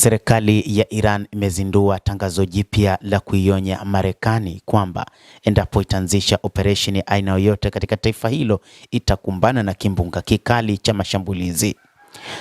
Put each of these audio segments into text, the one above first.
Serikali ya Iran imezindua tangazo jipya la kuionya Marekani kwamba endapo itaanzisha operesheni aina yoyote katika taifa hilo itakumbana na kimbunga kikali cha mashambulizi.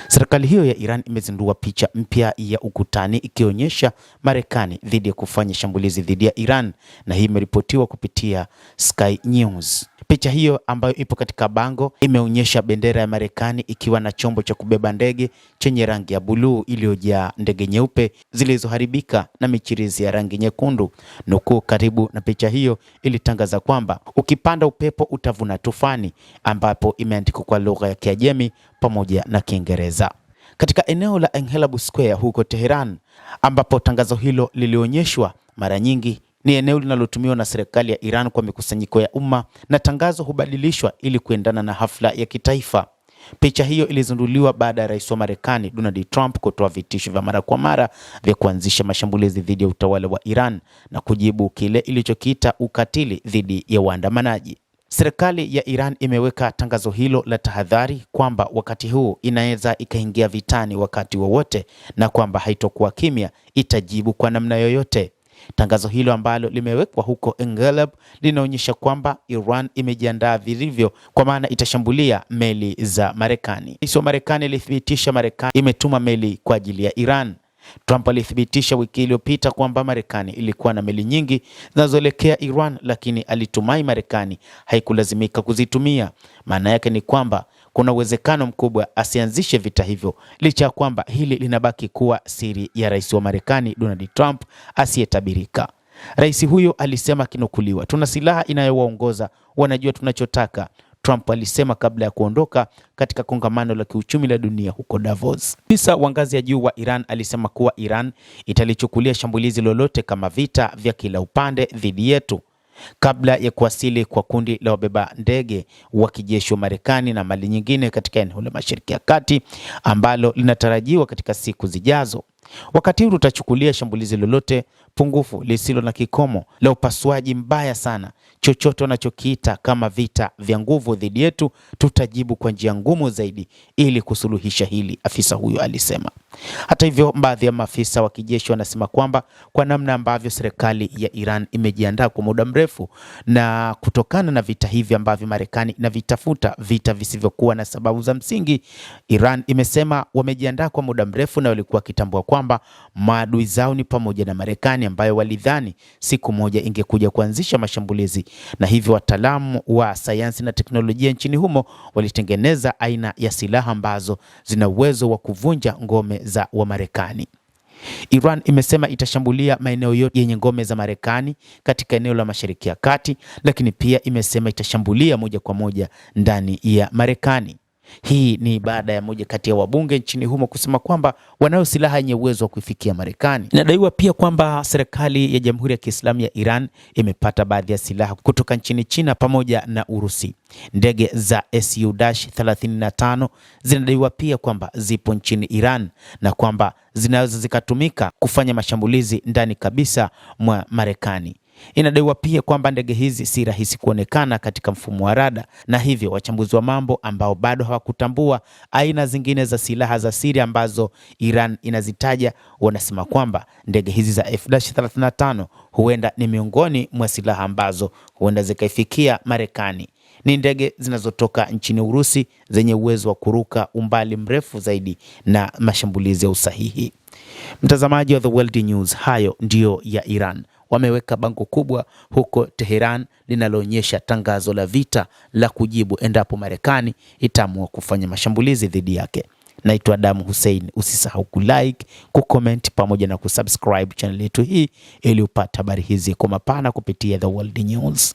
Serikali hiyo ya Iran imezindua picha mpya ya ukutani ikionyesha Marekani dhidi ya kufanya shambulizi dhidi ya Iran, na hii imeripotiwa kupitia Sky News. Picha hiyo ambayo ipo katika bango imeonyesha bendera ya Marekani ikiwa na chombo cha kubeba ndege chenye rangi ya buluu iliyojaa ndege nyeupe zilizoharibika na michirizi ya rangi nyekundu. Nukuu karibu na picha hiyo ilitangaza kwamba ukipanda upepo utavuna tufani, ambapo imeandikwa kwa lugha ya Kiajemi pamoja na Kiingereza. Katika eneo la Engelab Square huko Tehran, ambapo tangazo hilo lilionyeshwa, mara nyingi ni eneo linalotumiwa na serikali ya Iran kwa mikusanyiko ya umma, na tangazo hubadilishwa ili kuendana na hafla ya kitaifa. Picha hiyo ilizinduliwa baada ya rais wa Marekani Donald Trump kutoa vitisho vya mara kwa mara vya kuanzisha mashambulizi dhidi ya utawala wa Iran na kujibu kile ilichokiita ukatili dhidi ya waandamanaji. Serikali ya Iran imeweka tangazo hilo la tahadhari kwamba wakati huu inaweza ikaingia vitani wakati wowote, na kwamba haitokuwa kimya, itajibu kwa namna yoyote. Tangazo hilo ambalo limewekwa huko Engelab linaonyesha kwamba Iran imejiandaa vilivyo, kwa maana itashambulia meli za Marekani. Rais wa Marekani alithibitisha Marekani imetuma meli kwa ajili ya Iran. Trump alithibitisha wiki iliyopita kwamba Marekani ilikuwa na meli nyingi zinazoelekea Iran, lakini alitumai Marekani haikulazimika kuzitumia. Maana yake ni kwamba kuna uwezekano mkubwa asianzishe vita hivyo, licha ya kwamba hili linabaki kuwa siri ya rais wa Marekani Donald Trump asiyetabirika. Rais huyo alisema kinukuliwa, "Tuna silaha inayowaongoza, wanajua tunachotaka," Trump alisema kabla ya kuondoka katika kongamano la kiuchumi la dunia huko Davos. Afisa wa ngazi ya juu wa Iran alisema kuwa Iran italichukulia shambulizi lolote kama vita vya kila upande dhidi yetu. Kabla ya kuwasili kwa kundi la wabeba ndege wa kijeshi wa Marekani na mali nyingine katika eneo la Mashariki ya Kati ambalo linatarajiwa katika siku zijazo, wakati huu tutachukulia shambulizi lolote pungufu lisilo na kikomo la upasuaji mbaya sana, chochote wanachokiita kama vita vya nguvu dhidi yetu, tutajibu kwa njia ngumu zaidi ili kusuluhisha hili, afisa huyo alisema. Hata hivyo, baadhi ya maafisa wa kijeshi wanasema kwamba kwa namna ambavyo serikali ya Iran imejiandaa kwa muda mrefu, na kutokana na vita hivi ambavyo Marekani inavitafuta, vita visivyokuwa na sababu za msingi, Iran imesema wamejiandaa kwa muda mrefu na walikuwa wakitambua kwamba maadui zao ni pamoja na Marekani, ambayo walidhani siku moja ingekuja kuanzisha mashambulizi, na hivyo wataalamu wa sayansi na teknolojia nchini humo walitengeneza aina ya silaha ambazo zina uwezo wa kuvunja ngome za wa Marekani. Iran imesema itashambulia maeneo yote yenye ngome za Marekani katika eneo la Mashariki ya Kati, lakini pia imesema itashambulia moja kwa moja ndani ya Marekani. Hii ni baada ya moja kati ya wabunge nchini humo kusema kwamba wanayo silaha yenye uwezo wa kuifikia Marekani. Inadaiwa pia kwamba serikali ya Jamhuri ya Kiislamu ya Iran imepata baadhi ya silaha kutoka nchini China pamoja na Urusi. Ndege za Su-35 zinadaiwa pia kwamba zipo nchini Iran na kwamba zinaweza zikatumika kufanya mashambulizi ndani kabisa mwa Marekani. Inadaiwa pia kwamba ndege hizi si rahisi kuonekana katika mfumo wa rada, na hivyo wachambuzi wa mambo ambao bado hawakutambua aina zingine za silaha za siri ambazo Iran inazitaja wanasema kwamba ndege hizi za F-35 huenda ni miongoni mwa silaha ambazo huenda zikaifikia Marekani. Ni ndege zinazotoka nchini Urusi zenye uwezo wa kuruka umbali mrefu zaidi na mashambulizi ya usahihi. Mtazamaji wa The World News, hayo ndiyo ya Iran. Wameweka bango kubwa huko Tehran linaloonyesha tangazo la vita la kujibu endapo Marekani itaamua kufanya mashambulizi dhidi yake. Naitwa Adamu Hussein. Usisahau kulike, kucomment pamoja na kusubscribe channel yetu hii ili upate habari hizi kwa mapana kupitia The World News.